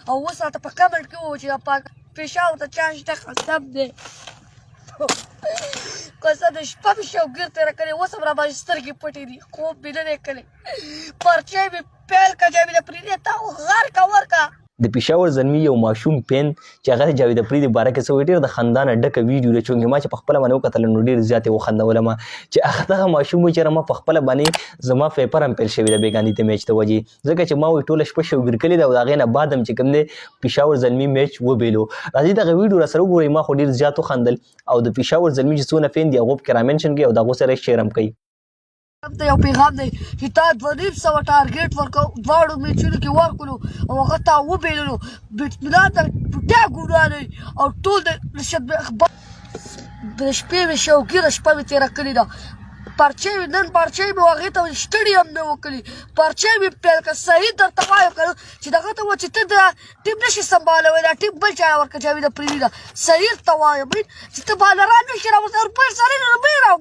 او اوس راته په کمنټ کې ووایي چې دا پېښور ته چا شته قسم دی قسم د شپه مې شوګیر تېره کړې اوس هم راباندې سترګې پټې دي خوب مې نه دی کړی پرچی مې پیل که جاوید افریدي ته غرکه ورکه د پېښور زلمي یو ماشوم پین چې هغه د جاوید افریدي باره کې څه وایي ډېر د خندانه ډکه ویډیو ده چونکې ما چې په خپله باندې وکتله نو ډېر زیات یې وخندولم چې هغه دغه ماشوم وایي چې ما په خپله باندې زما پیپر هم پیل شوي ده بېګاني د میچ د وجې ځکه چې ما وایي ټوله شپه شوګیر کړې ده او د هغې نه بعد هم چې کوم دی پېښور زلمي میچ وبیلو راځئ دغه ویډیو راسره وګورئ ما خو ډېر زیات وخندل او د پېښور زلمي چې څونه فین دي هغو پکې رامنشن کوي او د هغو سره یې شیر هم کوي ته یو پیغام دی چې تا 2.5 ټارګېټ ورکړو دواړو میچونو کې ورکړو او هغه تا وبیللو بیټسمینان ته ټوټه ګناه نه او ټول د شپې مې شوګیره شپه مې تېره کړې ده پرچی مې نن پرچی مې هغې ته سټډي هم مې وکړي پرچی مې پیل کړه صحیح درته وایم که چې دغه ته وایه چې ته دا ټیم نشي سنبالوی دا ټیم بل چا ورکړه جاوید افریدي ده صحیح درته وایم چې ته بالران نشي راوستلی بل سړی نه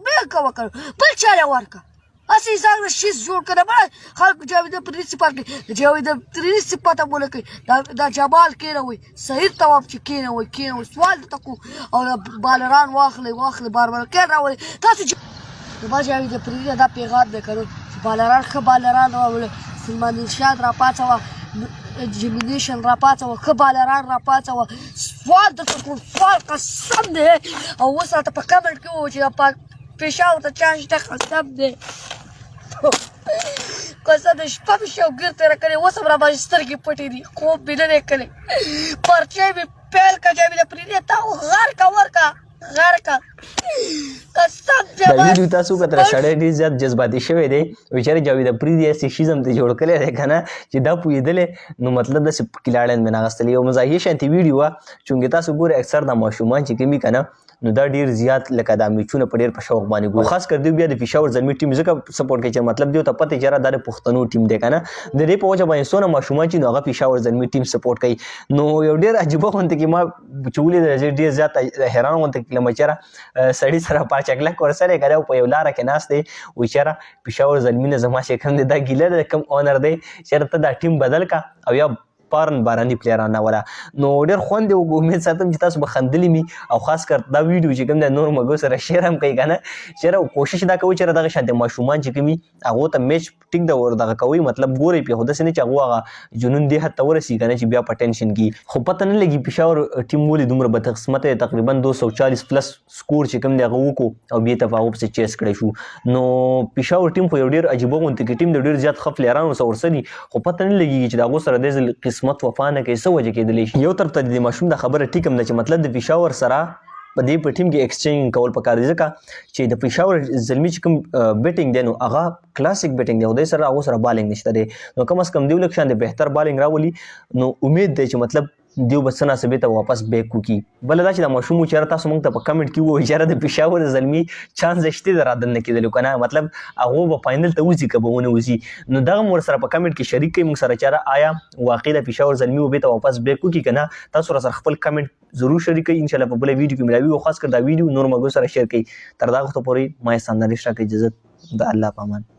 بېل کوه که بل چا یې ورکړه هسې یې ځان شیز جوړ کړه بړه خلکو جاوید افریدي صفت کوي د جاوید افریدي صفت هم ونه کوي دا جمال کېنوئ صحیح ته وایم چې کېنوئ سوال درته کوو او بالران واخلئ بار کېن راولئ تاسو زما جاوید افریدي دا پیغام دی که نو چې بالران ښه بالران راولئ سلمان ارشاد راپاڅوه جیمینیشن راپاڅوه ښه بالران راپاڅوه سوال درته کوم سوال قسم دی او اوس راته په کمنټ کې ووایي چې دا پېښور ته چا شته قسم دی قسم د شپه مې شوګیر تېره کړې اوس هم راباندې سترګې پټې دي خوب مې نه دی کړی پرچی مې پیل که جاوید افریدي ته غرکه ورکه دا ویډیو تاسو وکتله سړی ډېر زیات جذباتي شوی دی بېچاره جاوید افریدي هسې شیز هم ترې جوړ کړی دی که نه چې دا پوهېدلی نو مطلب داسې پکې لاړیان مې ناغېستلی یو مزاحیه شانتې ویډیو وه چونکې تاسو ګورئ اکثر دا ماشومان چې کوم وي که نه نو دا ډېر زیات لکه دا میچونه په ډېر په شوق باندې ګوري خاص کر دوی بیا د پېښور زلمي ټیم ځکه سپورټ کوي چې مطلب دوی ته پته چې یاره دا د پښتنو ټیم دی که نه د دې په وجه باندې څونه ماشومان چې نو هغه پېښور زلمي ټیم سپورټ کوي نو یو ډېر عجیبه غونته کې ما چې ولیده ډېر زیات حیران غونته کې کړلم چې یاره سړي سره پاچکلک ورسره یې که دی او په یو لاره کې ناست دی وایي چې یاره پېښور زلمي نه زما چې کوم دی دا ګیله ده کوم اونر دی چې یاره ته دا ټیم بدل که او یا فارن باراني پلیران راوله نو ډېر خوند دی امید ساتم چې تاسو به خندلي مي او خاص کر دا ویډیو چې کوم دی نور ملګرو سره شیر هم کوئ که نه چې یاره کوشش دا کوئ چې یاره دغه شانتې ماشومان چې کوم وي هغو ته میچ ټیک ده وردغه کوئ مطلب ګورئ پرې خو داسې نه چې هغو هغه جنون دې حد ته ورسي که نه چې بیا په ټینشن کې خو پته نه لګي پېښور ټیم ولې دومره بدقسمته دی تقریبا 240 پلس سکور چې کوم دی هغه وکړو او بیا ته په هغو پسې چیس کړی شو نو پېښور ټیم خو یو ډېر عجیبه غونته کې ټیم دی ډېر زیات ښه پلیران ورسره ورسه دي خو پته نه لګېږي چې د هغو سره دې ځل قسمت وفا نه کوي څه وجه کېدلی شي یو طرف ته د ماشوم دا خبره ټیک هم ده چې مطلب د پېښور سره په دې په ټیم کې ایکسچینج کول پکار دي ځکه چې د پېښور زلمي چې کوم بیټینګ دی نو هغه کلاسیک بیټینګ دی او دی سره هغو سره بالینګ نشته دی نو کم از کم دیو لږ شان د بهتر بالینګ راولي نو امید دی چې مطلب دیو به څه ناڅه بېرته واپس بیک وکړي بله دا چې دا ماشوم و چې یاره تاسو موږ ته په کمنټ کې ووایي چې یاره د پېښور زلمي چانس شته د رادننه کېدلو که نه مطلب هغو به فاینل ته وځي که به ونه وځي نو دغه هم ورسره په کمنټ کې شریک کوي موږ سره چې یاره آیا واقع د پېښور زلمي و بېرته واپس بیک وکړي که نه تاسو راسره خپل کمنټ ضرور شریک کوئ انشاءالله په بله ویډیو کې ملاوي او خاص کر دا ویډیو نور ملګرو سره شیر کوئ تر دا وخته پورې ما یې سانداري شته که اجازت د الله په امان